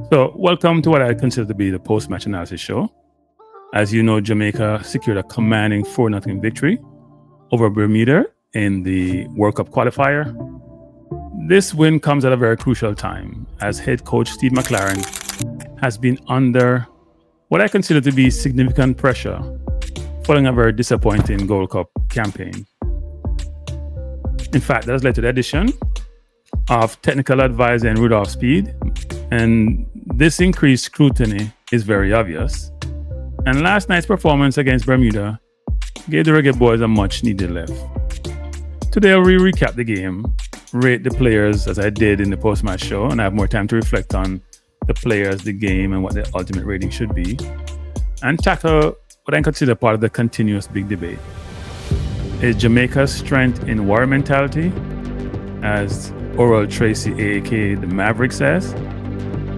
So, welcome to what I consider to be the post-match analysis show. As you know, Jamaica secured a commanding 4-0 victory over Bermuda in the World Cup Qualifier. This win comes at a very crucial time, as head coach Steve McLaren has been under what I consider to be significant pressure following a very disappointing Gold Cup campaign. In fact, that has led to the addition of technical advisor and Rudolph Speed, and this increased scrutiny is very obvious. And last night's performance against Bermuda gave the Reggae Boys a much needed lift. Today I'll recap the game, rate the players as I did in the post-match show, and I have more time to reflect on the players, the game, and what the ultimate rating should be, and tackle what I consider part of the continuous big debate. Is Jamaica's strength in warrior mentality, as Oral Tracy, aka the Maverick, says?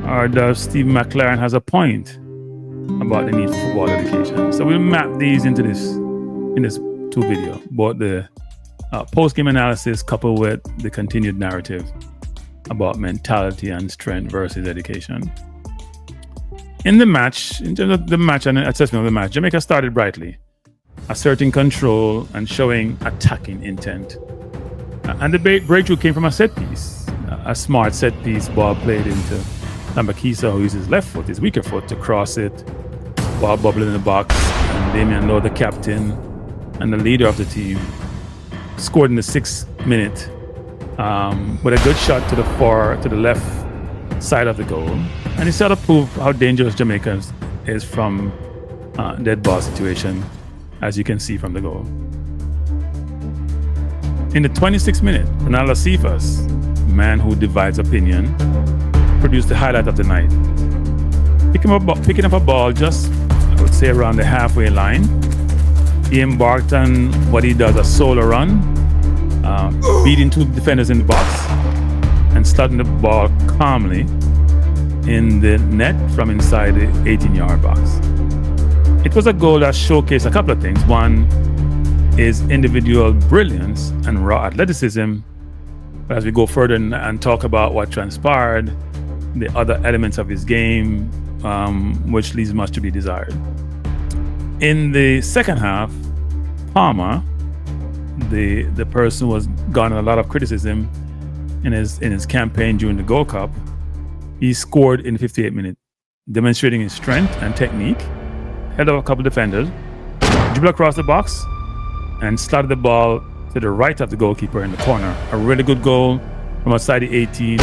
Or does Steve McLaren has a point about the need for football education? So we'll map these into this two video, both the post-game analysis coupled with the continued narrative about mentality and strength versus education. In terms of the match and assessment of the match, Jamaica started brightly, asserting control and showing attacking intent. And the breakthrough came from a set piece, a smart set piece ball played into Lambakisa, who uses his left foot, his weaker foot, to cross it, ball bubbling in the box, and Damian Lowe, the captain and the leader of the team, scored in the 6th minute with a good shot to the left side of the goal. And he sort of proved how dangerous Jamaica is from dead ball situation, as you can see from the goal. In the 26th minute, Ronaldo Cephas, man who divides opinion, produced the highlight of the night. Picking up a ball just, I would say, around the halfway line. He embarked on what he does, a solo run, beating two defenders in the box and starting the ball calmly in the net from inside the 18-yard box. It was a goal that showcased a couple of things. One is individual brilliance and raw athleticism. But as we go further and talk about what transpired, the other elements of his game, which leaves much to be desired. In the second half, Palmer, the person who was garnered a lot of criticism in his campaign during the Gold Cup, he scored in the 58th minute, demonstrating his strength and technique, held up a couple defenders, dribbled across the box, and slotted the ball to the right of the goalkeeper in the corner. A really good goal from outside the 18.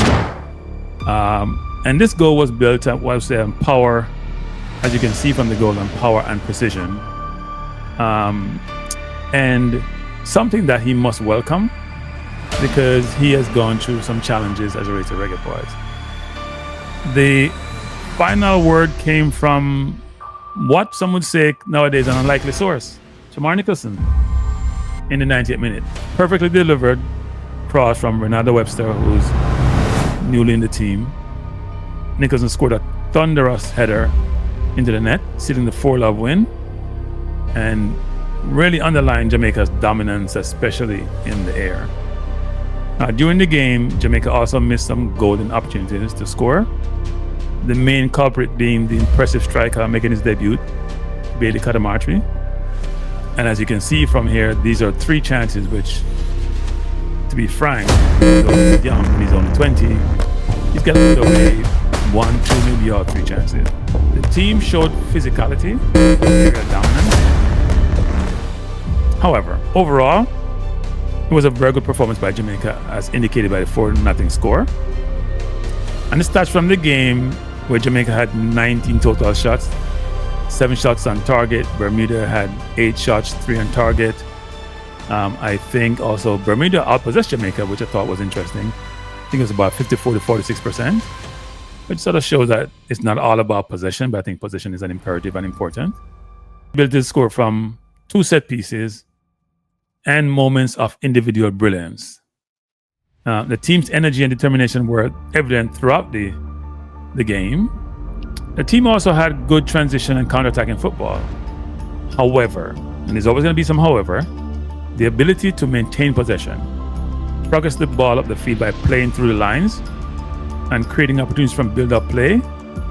And this goal was built up, what I say, on power, as you can see from the goal, on power and precision. And something that he must welcome, because he has gone through some challenges as a relates to Reggae Boys. The final word came from what some would say nowadays an unlikely source, Shamar Nicholson, in the 90th minute. Perfectly delivered cross from Ronaldo Webster, who's newly in the team. Nicholson scored a thunderous header into the net, sealing the 4-0 win, and really underlined Jamaica's dominance, especially in the air. During the game, Jamaica also missed some golden opportunities to score, the main culprit being the impressive striker making his debut, Bailey Kadamartri. And as you can see from here, these are 3 chances which, to be frank, he's young, he's only 20, he's got to put away 1, 2, maybe all 3 chances. The team showed physicality, dominance. However, overall, it was a very good performance by Jamaica, as indicated by the 4-0 score. And the stats from the game, where Jamaica had 19 total shots, 7 shots on target. Bermuda had 8 shots, 3 on target. I think also Bermuda outpossessed Jamaica, which I thought was interesting. I think it was about 54 to 46%, which sort of shows that it's not all about possession, but I think possession is an imperative and important. Built this score from 2 set pieces and moments of individual brilliance. The team's energy and determination were evident throughout the game. The team also had good transition and counter-attacking football. However, and there's always going to be some however, the ability to maintain possession, progress the ball up the field by playing through the lines, and creating opportunities from build-up play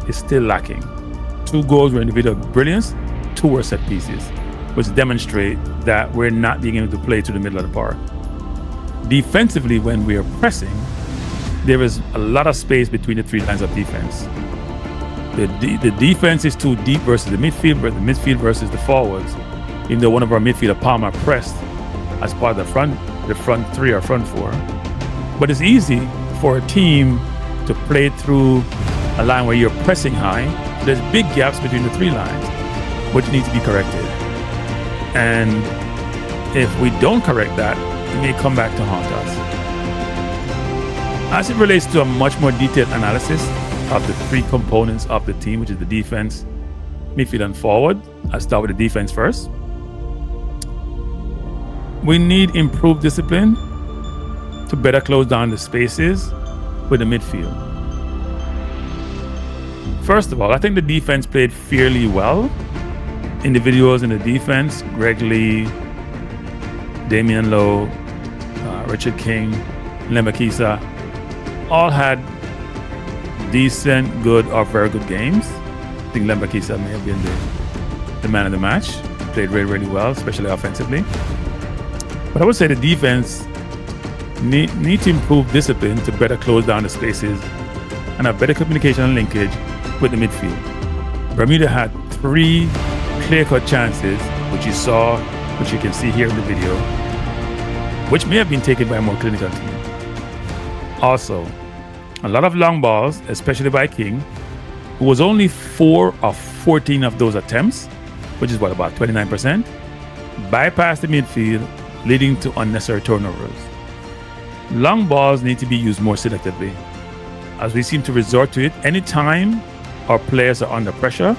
is still lacking. 2 goals were individual brilliance, 2 were set pieces, which demonstrate that we're not being able to play to the middle of the park. Defensively, when we are pressing, there is a lot of space between the 3 lines of defense. The defense is too deep versus the midfield, but the midfield versus the forwards. Even though one of our midfielder, Palmer, pressed as part of the front 3 or front 4. But it's easy for a team to play through a line where you're pressing high. There's big gaps between the 3 lines, which need to be corrected. And if we don't correct that, it may come back to haunt us. As it relates to a much more detailed analysis of the 3 components of the team, which is the defense, midfield, and forward, I'll start with the defense first. We need improved discipline to better close down the spaces with the midfield. First of all, I think the defense played fairly well. Individuals in the defense, Greg Lee, Damian Lowe, Richard King, Lembakisa, all had decent, good, or very good games. I think Lembakisa may have been the man of the match. Played really, really well, especially offensively. But I would say the defense need to improve discipline to better close down the spaces and have better communication and linkage with the midfield. Bermuda had 3 clear-cut chances, which you can see here in the video, which may have been taken by a more clinical team. Also, a lot of long balls, especially by King, who was only 4 of 14 of those attempts, which is about 29%, bypassed the midfield, leading to unnecessary turnovers. Long balls need to be used more selectively, as we seem to resort to it anytime our players are under pressure,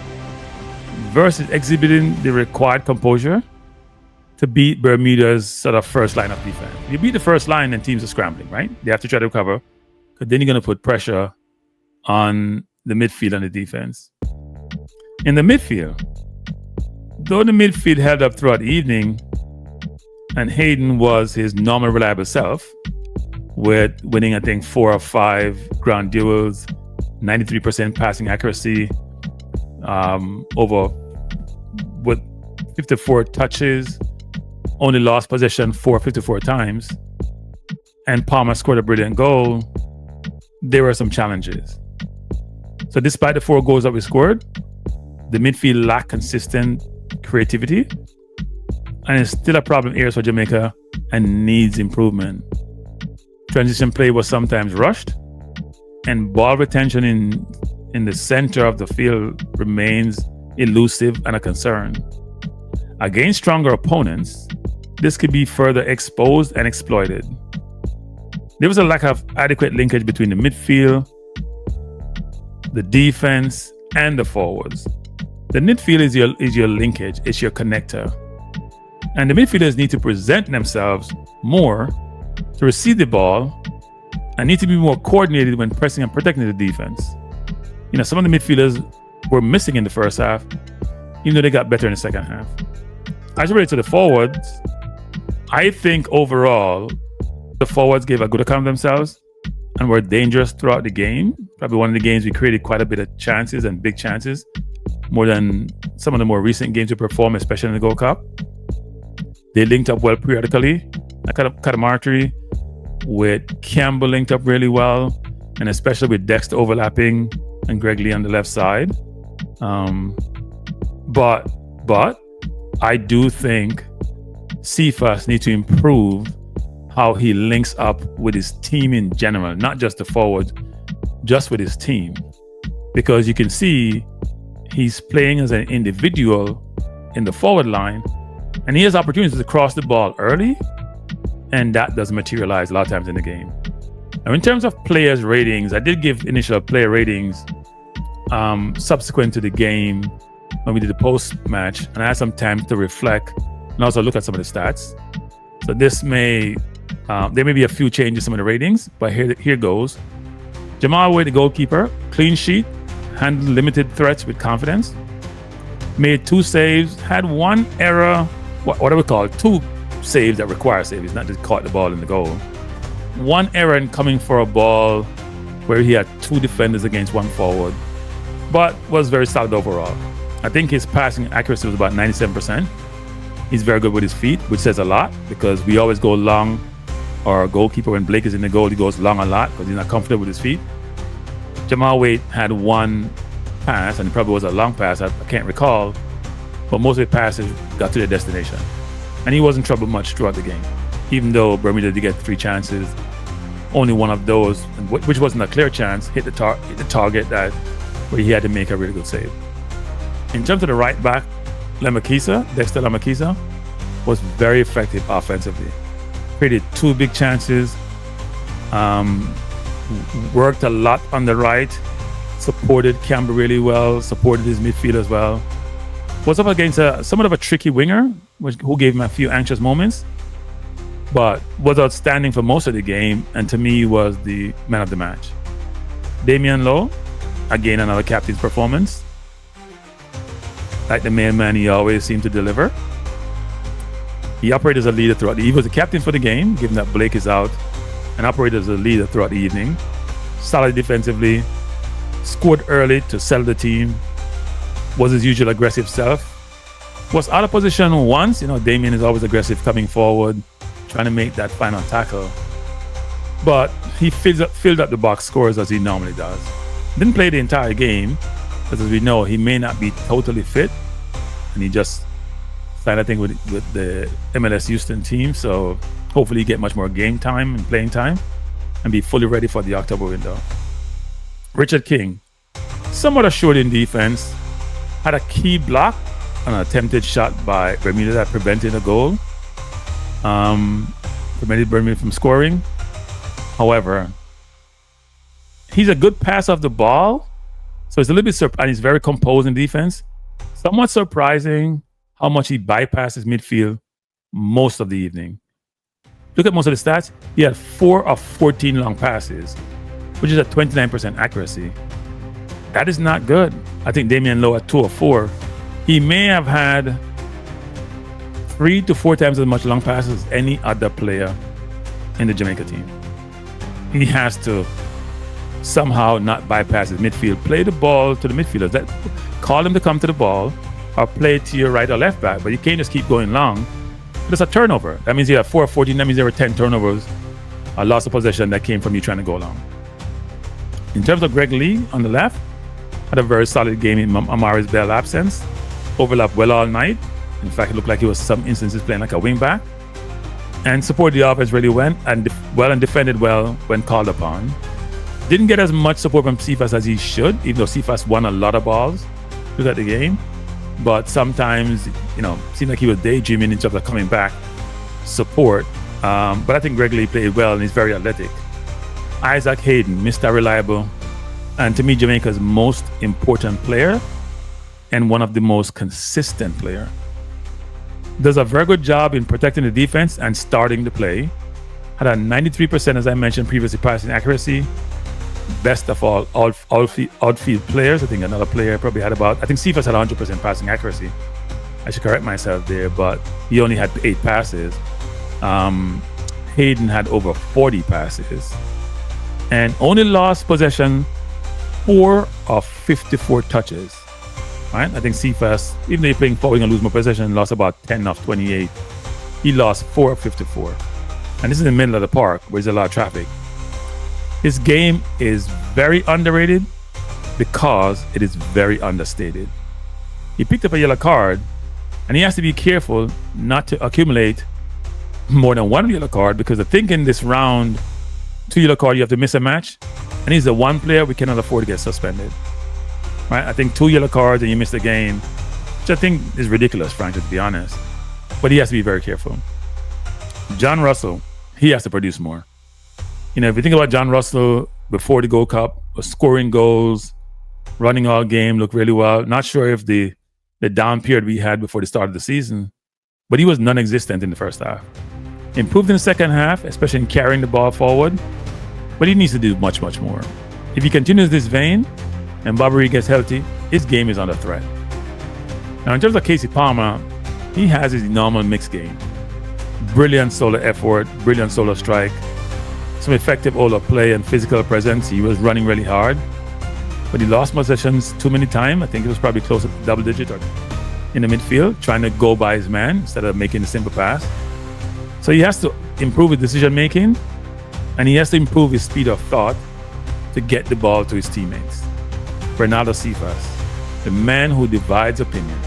versus exhibiting the required composure to beat Bermuda's sort of first line of defense. You beat the first line and teams are scrambling, right? They have to try to recover, because then you're going to put pressure on the midfield and the defense. In the midfield, though the midfield held up throughout the evening, and Hayden was his normal reliable self, with winning, I think, 4 of 5 ground duels, 93% passing accuracy, with 54 touches, only lost possession 54 times, and Palmer scored a brilliant goal. There were some challenges. So despite the 4 goals that we scored, the midfield lacked consistent creativity, and it's still a problem area for Jamaica and needs improvement. Transition play was sometimes rushed, and ball retention in the center of the field remains elusive and a concern. Against stronger opponents, this could be further exposed and exploited. There was a lack of adequate linkage between the midfield, the defense, and the forwards. The midfield is your linkage, it's your connector. And the midfielders need to present themselves more to receive the ball and need to be more coordinated when pressing and protecting the defense. Some of the midfielders were missing in the first half, even though they got better in the second half. As it relates to the forwards, I think overall, the forwards gave a good account of themselves and were dangerous throughout the game. Probably one of the games we created quite a bit of chances and big chances, more than some of the more recent games we performed, especially in the World Cup. They linked up well periodically. Katamartri with Campbell linked up really well, and especially with Dexter overlapping and Greg Lee on the left side. But I do think Cephas needs to improve how he links up with his team in general, not just the forward, just with his team. Because you can see he's playing as an individual in the forward line, and he has opportunities to cross the ball early, and that doesn't materialize a lot of times in the game. Now, in terms of players' ratings, I did give initial player ratings subsequent to the game when we did the post-match, and I had some time to reflect and also look at some of the stats. So there may be a few changes in some of the ratings, but here goes. Jamal Wade, the goalkeeper, clean sheet, handled limited threats with confidence, made 2 saves, had 1 error, what I would call 2 saves that require saves, not just caught the ball in the goal. 1 error in coming for a ball where he had 2 defenders against 1 forward. but was very solid overall. I think his passing accuracy was about 97%. He's very good with his feet, which says a lot because we always go long. Our goalkeeper, when Blake is in the goal, he goes long a lot because he's not comfortable with his feet. Jamal Waite had one pass, and it probably was a long pass. I can't recall, but most of the passes got to their destination. And he wasn't troubled much throughout the game. Even though Bermuda did get 3 chances, only one of those, which wasn't a clear chance, hit the target where he had to make a really good save. In terms of the right back, Dexter Lamakisa, was very effective offensively. Created 2 big chances, worked a lot on the right, supported Campbell really well, supported his midfield as well. Was up against somewhat of a tricky winger, who gave him a few anxious moments, but was outstanding for most of the game, and to me was the man of the match. Damian Lowe, again another captain's performance. Like the main man, he always seemed to deliver. He operated as a leader throughout he was the captain for the game, given that Blake is out, and operated as a leader throughout the evening. Solid defensively, scored early to settle the team, was his usual aggressive self. Was out of position once, Damien is always aggressive coming forward, trying to make that final tackle. But he filled up the box scores as he normally does. Didn't play the entire game, because as we know, he may not be totally fit, and he just signed, I think, with the MLS Houston team. So hopefully he get much more game time and playing time and be fully ready for the October window. Richard King, somewhat assured in defense, had a key block on an attempted shot by Bermuda that prevented a goal, prevented Bermuda from scoring. However, he's a good pass off the ball, so it's a little bit and he's very composed in defense. Somewhat surprising how much he bypasses midfield most of the evening. Look at most of the stats. He had 4 of 14 long passes, which is a 29% accuracy. That is not good. I think Damian Lowe at 2 of 4. He may have had 3 to 4 times as much long passes as any other player in the Jamaica team. He has to somehow not bypass his midfield, play the ball to the midfielders. Call him to come to the ball, or play to your right or left back, but you can't just keep going long. It's a turnover. That means you have 4 of 14. That means there were 10 turnovers, a loss of possession that came from you trying to go long. In terms of Greg Lee on the left, had a very solid game in Amari's Bell absence. Overlapped well all night. In fact, it looked like he was some instances playing like a wing back, and supported the offense really well and defended well when called upon. Didn't get as much support from Cephas as he should, even though Cephas won a lot of balls throughout the game. But sometimes, seemed like he was daydreaming in terms of coming back support. But I think Greg Lee played well and he's very athletic. Isaac Hayden, Mr. Reliable, and to me, Jamaica's most important player and one of the most consistent player. Does a very good job in protecting the defense and starting the play. Had a 93%, as I mentioned previously, passing accuracy. Best of all outfield players. I think another player probably had I think Cephas had 100% passing accuracy. I should correct myself there, but he only had 8 passes. Hayden had over 40 passes and only lost possession 4 of 54 touches. Right? I think Cephas, even though he's playing forward and lose more possession, lost about 10 of 28. He lost 4 of 54. And this is in the middle of the park where there's a lot of traffic. His game is very underrated because it is very understated. He picked up a yellow card, and he has to be careful not to accumulate more than 1 yellow card, because I think in this round, 2 yellow card, you have to miss a match, and he's the one player we cannot afford to get suspended. Right? I think 2 yellow cards and you miss the game, which I think is ridiculous, frankly, to be honest. But he has to be very careful. John Russell, he has to produce more. If you think about John Russell before the Gold Cup, was scoring goals, running all game, looked really well. Not sure if the down period we had before the start of the season, but he was non-existent in the first half. Improved in the second half, especially in carrying the ball forward, but he needs to do much, much more. If he continues this vein and Bobbery gets healthy, his game is under threat. Now, in terms of Casey Palmer, he has his normal mixed game. Brilliant solo effort, brilliant solo strike, some effective all-up play and physical presence. He was running really hard. but he lost possessions too many times. I think it was probably close to double digit or in the midfield, trying to go by his man instead of making a simple pass. So he has to improve his decision making, and he has to improve his speed of thought to get the ball to his teammates. Bernardo Cephas, the man who divides opinion,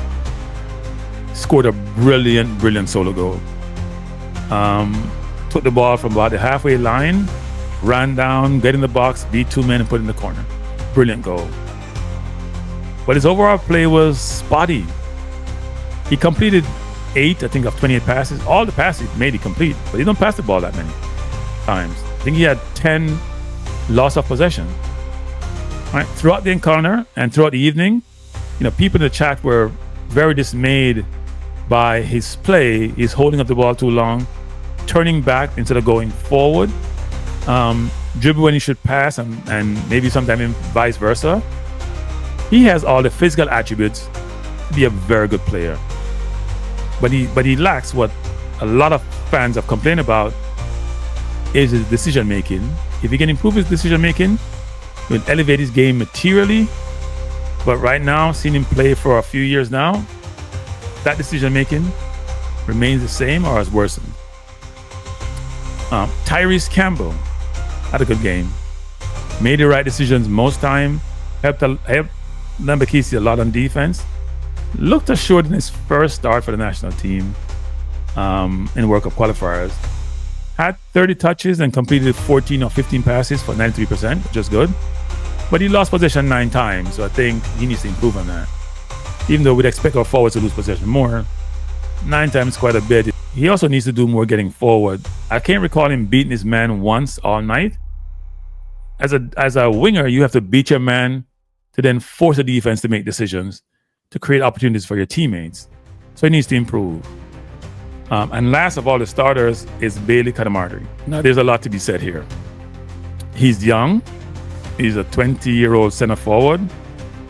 scored a brilliant solo goal. Took the ball from about the halfway line, ran down, get in the box, beat two men and put it in the corner. Brilliant goal. But his overall play was spotty. He completed 8, I think, of 28 passes. All the passes made he complete, but he don't pass the ball that many times. I think he had 10 loss of possession. All right. Throughout the encounter and throughout the evening, people in the chat were very dismayed by his play. He's holding up the ball too long, turning back instead of going forward, dribble when he should pass, and maybe sometimes vice versa. He has all the physical attributes to be a very good player, but he lacks what a lot of fans have complained about is his decision making. If he can improve his decision making, it will elevate his game materially. But right now, seeing him play for a few years now, that decision making remains the same or has worsened. Tyrese Campbell had a good game, made the right decisions most time, helped Lambakisi a lot on defense, looked assured in his first start for the national team in World Cup Qualifiers, had 30 touches and completed 14 or 15 passes for 93%, which is good. But he lost possession 9 times, so I think he needs to improve on that. Even though we'd expect our forwards to lose possession more, 9 times quite a bit. He also needs to do more getting forward. I can't recall him beating his man once all night. As a winger, you have to beat your man to then force the defense to make decisions, to create opportunities for your teammates. So he needs to improve. And last of all the starters is Bailey Cadamarteri. Now, there's a lot to be said here. He's young. He's a 20-year-old center forward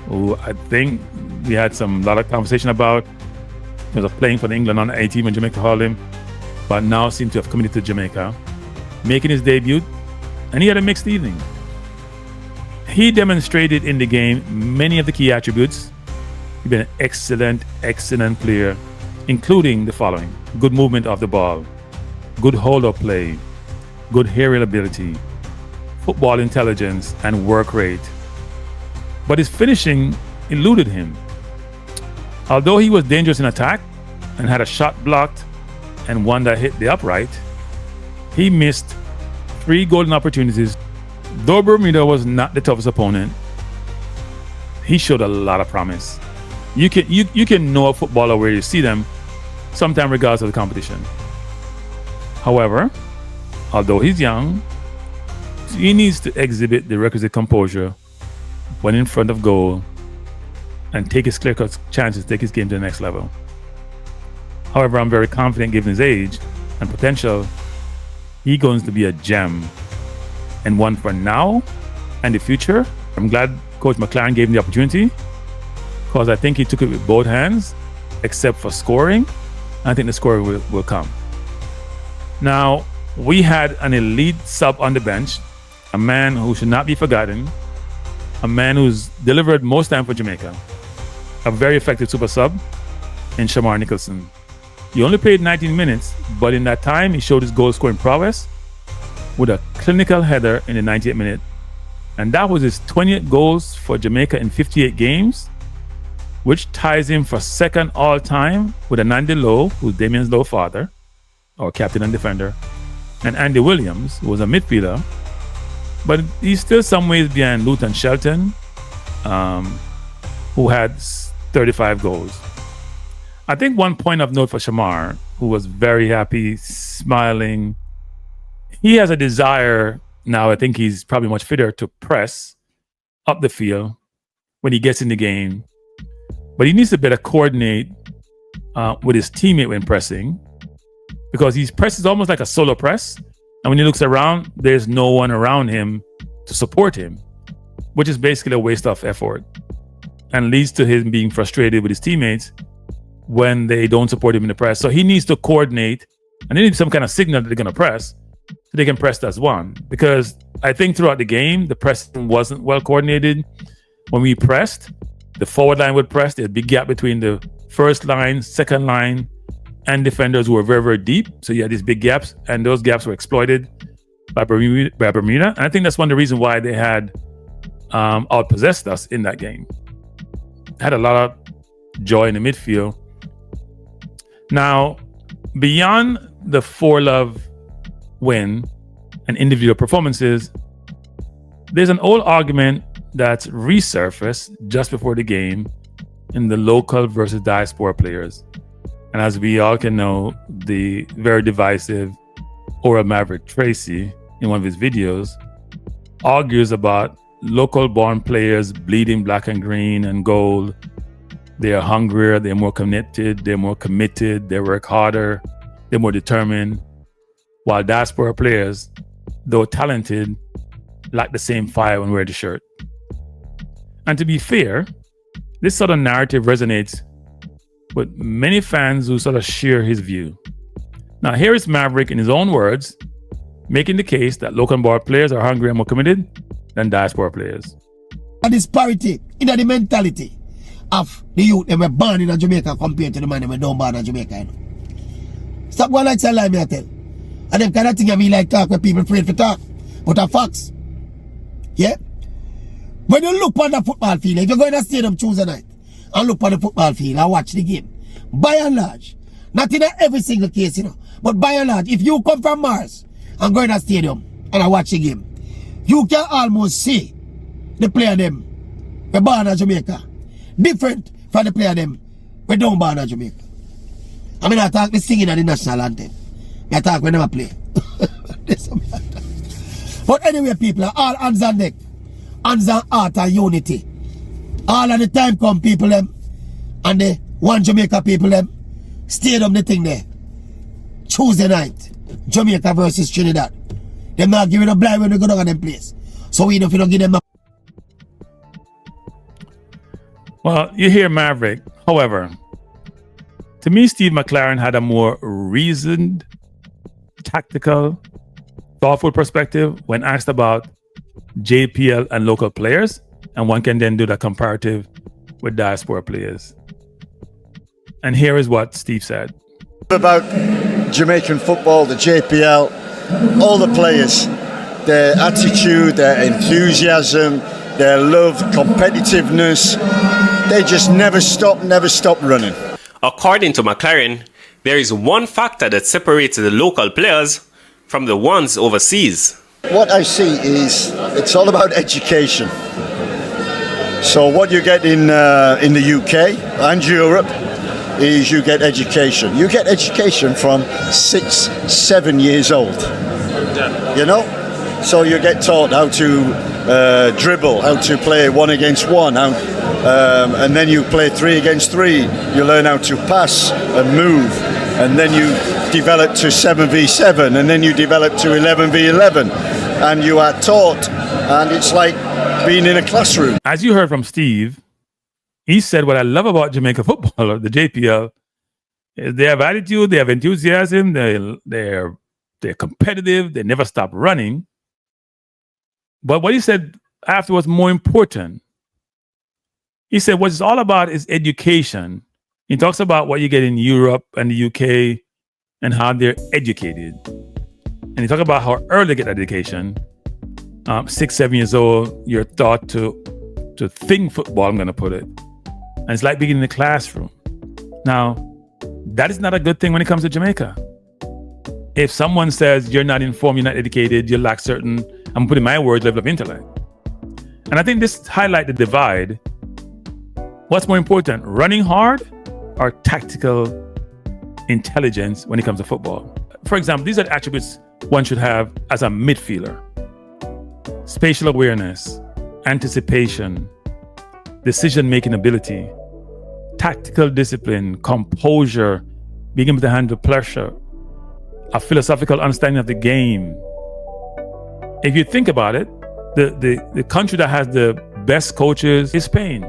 who I think we had a lot of conversation about. He was playing for the England under-18 team when Jamaica called him, but now seems to have committed to Jamaica, making his debut, and he had a mixed evening. He demonstrated in the game many of the key attributes. He's been an excellent player, including the following: good movement of the ball, good hold-up play, good aerial ability, football intelligence, and work rate. But his finishing eluded him. Although he was dangerous in attack and had a shot blocked and one that hit the upright, he missed 3 golden opportunities. Though Bermuda was not the toughest opponent, he showed a lot of promise. You can know a footballer where you see them, sometimes regardless of the competition. However, although he's young, he needs to exhibit the requisite composure when in front of goal and take his clear-cut chances to take his game to the next level. However, I'm very confident, given his age and potential, he's going to be a gem and one for now and the future. I'm glad Coach McLaren gave him the opportunity because I think he took it with both hands, except for scoring. I think the scoring will come. Now, we had an elite sub on the bench, a man who should not be forgotten, a man who's delivered most time for Jamaica, a very effective super sub in Shamar Nicholson. He only played 19 minutes, but in that time, he showed his goal-scoring prowess with a clinical header in the 98th minute. And that was his 20th goals for Jamaica in 58 games, which ties him for second all-time with Andy Lowe, who's Damien's Lowe father, or captain and defender, and Andy Williams, who was a midfielder. But he's still some ways behind Luton Shelton, who had 35 goals. I think one point of note for Shamar, who was very happy, smiling, he has a desire now. I think he's probably much fitter to press up the field when he gets in the game. But he needs to better coordinate with his teammate when pressing, because his press is almost like a solo press. And when he looks around, there's no one around him to support him, which is basically a waste of effort and leads to him being frustrated with his teammates when they don't support him in the press. So he needs to coordinate, and they need some kind of signal that they're going to press so they can press as one. Because I think throughout the game, the pressing wasn't well coordinated. when we pressed, the forward line would press. There's a big gap between the first line, second line, and defenders who were very, very deep. So you had these big gaps, and those gaps were exploited by Bermuda. And I think that's one of the reasons why they had outpossessed us in that game. Had a lot of joy in the midfield. Now, beyond the 4-0 win and individual performances, there's an old argument that's resurfaced just before the game in the local versus diaspora players. And as we all can know, the very divisive Oral Maverick Tracy, in one of his videos, argues about local-born players bleeding black and green and gold. They are hungrier, they're more connected, they're more committed, they work harder, they're more determined, while diaspora players, though talented, lack the same fire when wearing the shirt. And to be fair, this sort of narrative resonates with many fans who sort of share his view. Now, here is Maverick in his own words, making the case that local-born players are hungrier and more committed than diaspora players. A disparity in the mentality of the youth that were born in Jamaica compared to the man that were not born in Jamaica. You know? Stop going like lie, me I tell. And them kind of thing I mean like talk where people afraid to talk. But are facts. Yeah? When you look on the football field, if you go in the stadium Tuesday night and look on the football field and watch the game, by and large, not in every single case, you know, but by and large, if you come from Mars and go in the stadium and I watch the game, you can almost see the player them we born in Jamaica different from the player them we don't born in Jamaica. I mean, I talk the singing of the national anthem. I talk we never play. But anyway, people are all hands on deck. Hands on heart and unity. All of the time come people them and the one Jamaica people them stadium the thing there. Tuesday night, Jamaica versus Trinidad. Them not giving a blind when we go down on them place. So we don't give them a... Well, you hear Maverick. However, to me, Steve McLaren had a more reasoned, tactical, thoughtful perspective when asked about JPL and local players, and one can then do the comparative with diaspora players. And here is what Steve said. About Jamaican football, the JPL, all the players, their attitude, their enthusiasm, their love, competitiveness, they just never stop running. According to McLaren, there is one factor that separates the local players from the ones overseas. What I see is it's all about education. So what you get in the UK and Europe is you get education. You get education from 6, 7 years old. You know? So you get taught how to dribble, how to play 1 against 1, and then you play 3 against 3. You learn how to pass and move, and then you develop to 7v7, and then you develop to 11v11, and you are taught, and it's like being in a classroom. As you heard from Steve, he said what I love about Jamaica football, or the JPL, is they have attitude, they have enthusiasm, they're competitive, they never stop running. But what he said after was more important. He said what it's all about is education. He talks about what you get in Europe and the UK and how they're educated. And he talks about how early they get education. 6, 7 years old, you're taught to think football, I'm going to put it. And it's like being in the classroom. Now, that is not a good thing when it comes to Jamaica. If someone says you're not informed, you're not educated, you lack certain, I'm putting my words, level of intellect. And I think this highlights the divide. What's more important, running hard or tactical intelligence when it comes to football? For example, these are the attributes one should have as a midfielder. Spatial awareness, anticipation, decision-making ability, tactical discipline, composure, being able to handle pressure, a philosophical understanding of the game. If you think about it, the country that has the best coaches is Spain.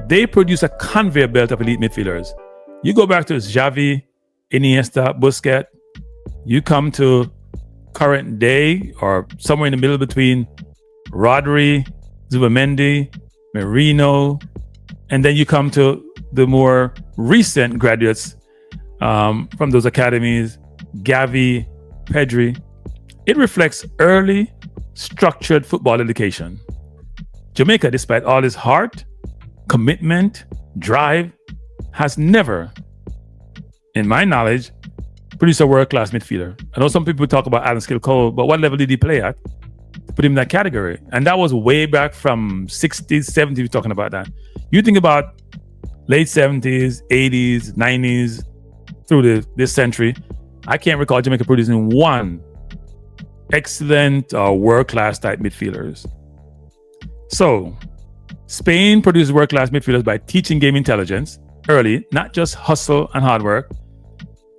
They produce a conveyor belt of elite midfielders. You go back to Xavi, Iniesta, Busquets, you come to current day or somewhere in the middle between Rodri, Zubamendi, Merino, and then you come to the more recent graduates from those academies, Gavi, Pedri. It reflects early, structured football education. Jamaica, despite all its heart, commitment, drive, has never, in my knowledge, produced a world-class midfielder. I know some people talk about Alan Skilcole, but what level did he play at to put him in that category? And that was way back from 60s, 70s, we're talking about that. You think about late 70s, 80s, 90s, through this century, I can't recall Jamaica producing one excellent or world-class type midfielders. So, Spain produced world-class midfielders by teaching game intelligence early, not just hustle and hard work.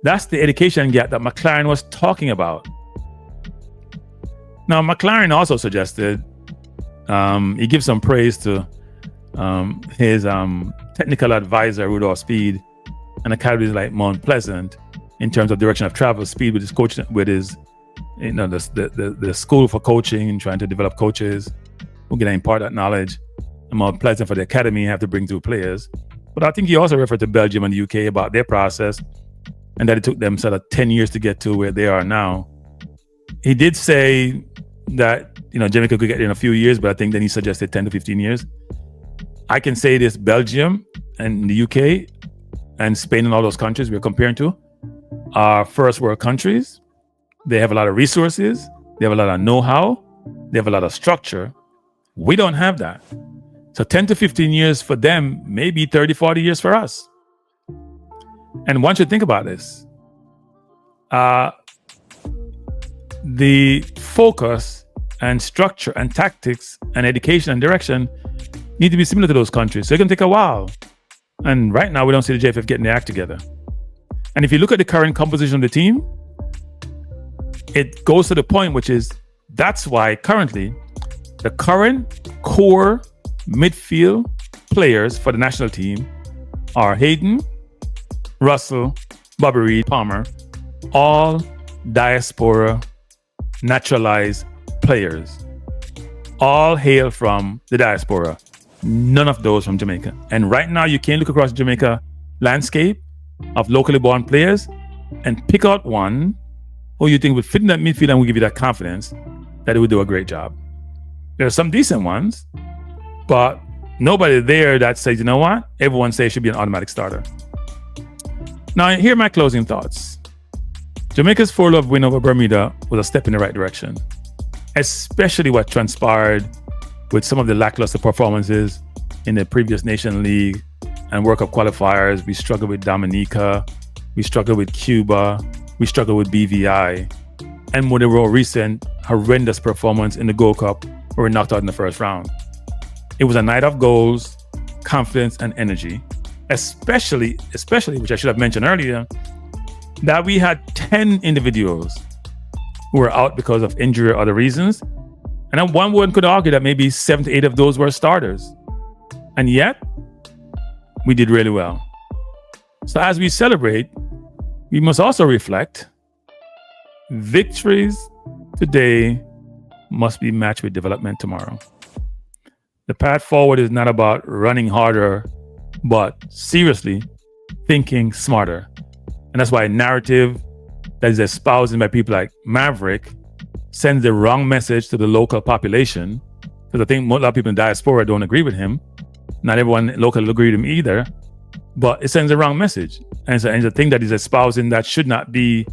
That's the education gap that McLaren was talking about. Now, McLaren also suggested, he gives some praise to his technical advisor, Rudolph Speed, and academies like Mount Pleasant in terms of direction of travel, Speed with his coach, with his, the school for coaching and trying to develop coaches who can impart that knowledge. And Mount Pleasant for the academy have to bring through players. But I think he also referred to Belgium and the UK about their process and that it took them sort of 10 years to get to where they are now. He did say that, Jamaica could get there in a few years, but I think then he suggested 10 to 15 years. I can say this, Belgium and the UK and Spain and all those countries we're comparing to are first world countries. They have a lot of resources. They have a lot of know-how. They have a lot of structure. We don't have that. So 10 to 15 years for them, maybe 30, 40 years for us. And once you think about this, the focus and structure and tactics and education and direction need to be similar to those countries. So it's going to take a while. And right now, we don't see the JFF getting their act together. And if you look at the current composition of the team, it goes to the point, which is that's why currently the current core midfield players for the national team are Hayden, Russell, Bobby Reed, Palmer, all diaspora naturalized players. All hail from the diaspora. None of those from Jamaica. And right now, you can look across the Jamaica landscape of locally born players and pick out one who you think would fit in that midfield and will give you that confidence that it would do a great job. There are some decent ones, but nobody there that says, you know what? Everyone says it should be an automatic starter. Now, here are my closing thoughts. Jamaica's 4-0 win over Bermuda was a step in the right direction, especially what transpired with some of the lackluster performances in the previous Nation League and World Cup qualifiers. We struggled with Dominica, we struggled with Cuba, we struggled with BVI, and with the more recent horrendous performance in the Gold Cup where we knocked out in the first round. It was a night of goals, confidence, and energy, especially, which I should have mentioned earlier, that we had 10 individuals who were out because of injury or other reasons. And then one could argue that maybe 7 to 8 of those were starters. And yet, we did really well. So as we celebrate, we must also reflect victories today must be matched with development tomorrow. The path forward is not about running harder, but seriously thinking smarter. And that's why a narrative that is espoused by people like Maverick sends the wrong message to the local population, because I think a lot of people in diaspora don't agree with him. Not everyone locally agreed with him either, but it sends the wrong message. And it's a thing that is espousing that should not be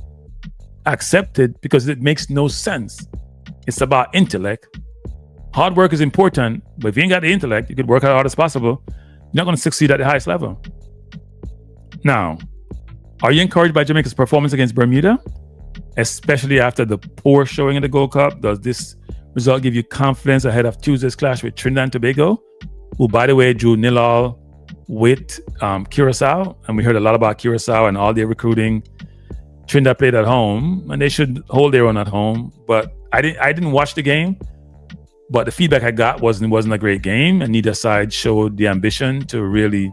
accepted because it makes no sense. It's about intellect. Hard work is important, but if you ain't got the intellect, you could work as hard as possible. You're not going to succeed at the highest level. Now, are you encouraged by Jamaica's performance against Bermuda, especially after the poor showing in the Gold Cup? Does this result give you confidence ahead of Tuesday's clash with Trinidad and Tobago, who, by the way, drew 0-0 with Curacao? And we heard a lot about Curacao and all their recruiting. Trinidad played at home, and they should hold their own at home. But I didn't watch the game, but the feedback I got wasn't a great game, and neither side showed the ambition to really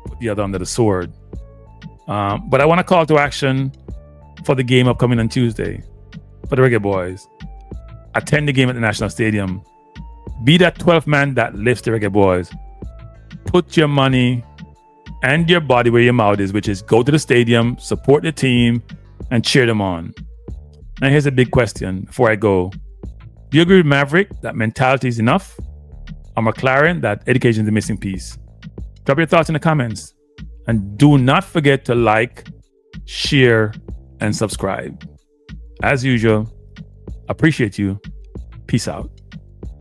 put the other under the sword. But I want to call to action for the game upcoming on Tuesday. For the Reggae Boys, attend the game at the National Stadium. Be that 12th man that lifts the Reggae Boys. Put your money and your body where your mouth is, which is go to the stadium, support the team, and cheer them on. Now here's a big question before I go. Do you agree with Maverick that mentality is enough? Or McLaren that education is the missing piece? Drop your thoughts in the comments. And do not forget to like, share, and subscribe. As usual, appreciate you. Peace out.